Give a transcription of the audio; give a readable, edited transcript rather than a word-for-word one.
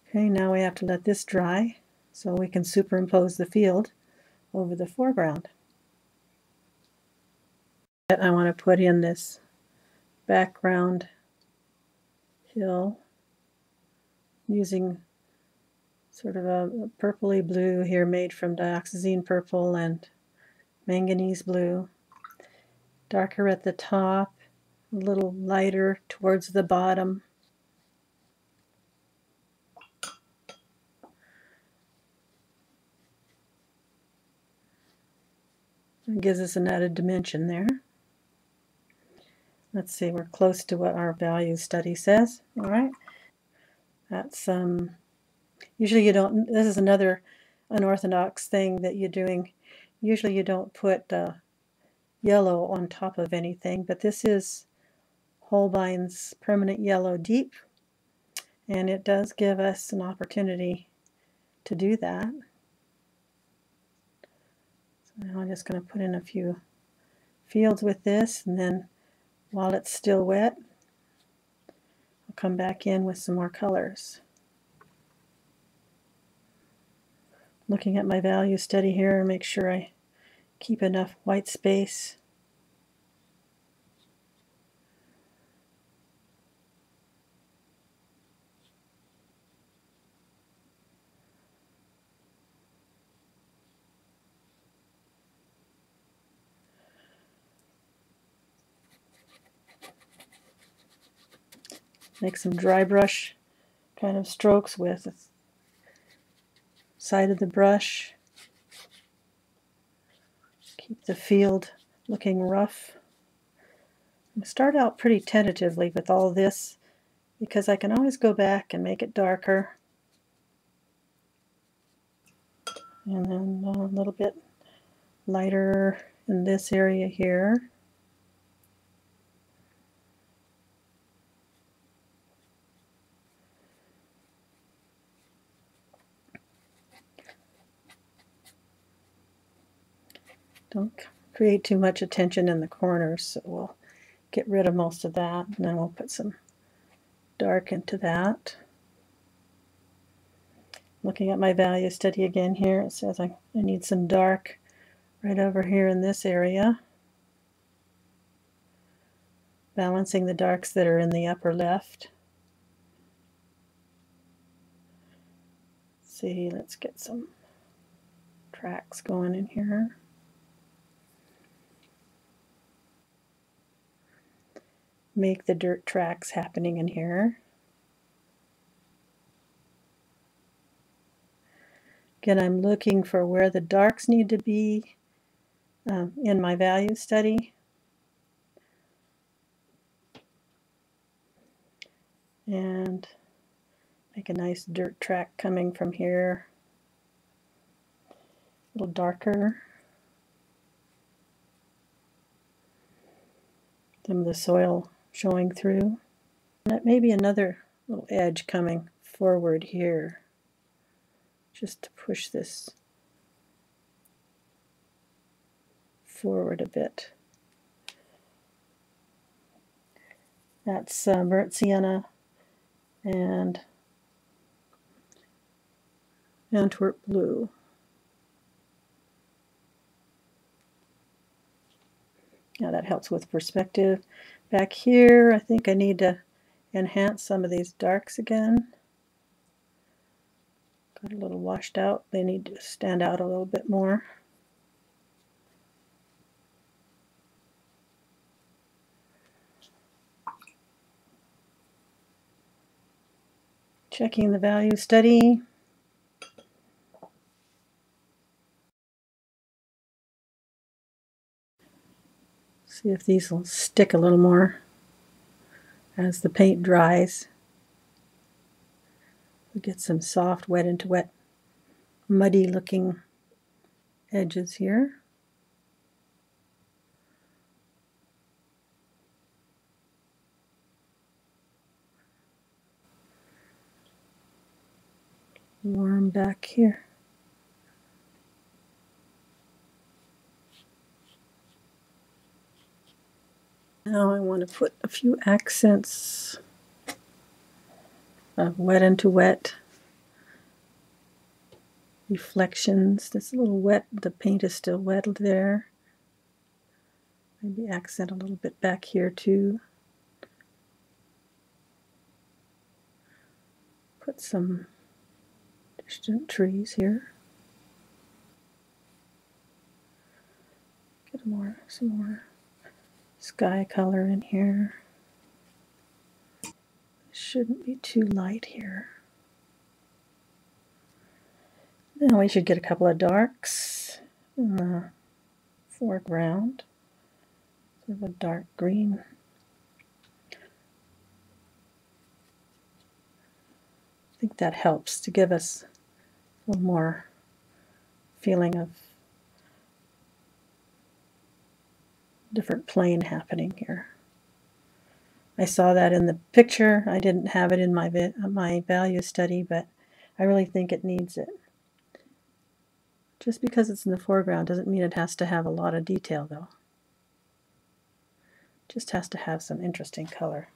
Okay, now we have to let this dry so we can superimpose the field over the foreground. I want to put in this background hill using sort of a purpley blue here made from dioxazine purple and manganese blue. Darker at the top, a little lighter towards the bottom. It gives us an added dimension there. Let's see, we're close to what our value study says. All right. That's usually you don't, this is another unorthodox thing that you're doing. Usually you don't put yellow on top of anything, but this is Holbein's Permanent Yellow Deep, and it does give us an opportunity to do that. So now I'm just going to put in a few fields with this, and then while it's still wet, I'll come back in with some more colors. Looking at my value study here, make sure I keep enough white space. Make some dry brush kind of strokes with the side of the brush. Keep the field looking rough. I'm going to start out pretty tentatively with all this because I can always go back and make it darker. And then a little bit lighter in this area here. Don't create too much attention in the corners, so we'll get rid of most of that, and then we'll put some dark into that. Looking at my value study again here, it says I need some dark right over here in this area. Balancing the darks that are in the upper left. Let's see, let's get some tracks going in here. Make the dirt tracks happening in here. Again, I'm looking for where the darks need to be in my value study. And make a nice dirt track coming from here. A little darker. Some of the soil showing through. And maybe another little edge coming forward here, just to push this forward a bit. That's burnt sienna and Antwerp blue. Now that helps with perspective. Back here, I think I need to enhance some of these darks again. Got a little washed out. They need to stand out a little bit more. Checking the value study. See if these will stick a little more as the paint dries. We get some soft wet into wet, muddy looking edges here. Warm back here. Now I want to put a few accents of wet into wet reflections. That's a little wet. The paint is still wet there. Maybe accent a little bit back here too. Put some distant trees here. Get some more sky color in here. It shouldn't be too light here. Now we should get a couple of darks in the foreground. Sort of a dark green. I think that helps to give us a little more feeling of different plane happening here. I saw that in the picture. I didn't have it in my value study, but I really think it needs it. Just because it's in the foreground doesn't mean it has to have a lot of detail, though. It just has to have some interesting color.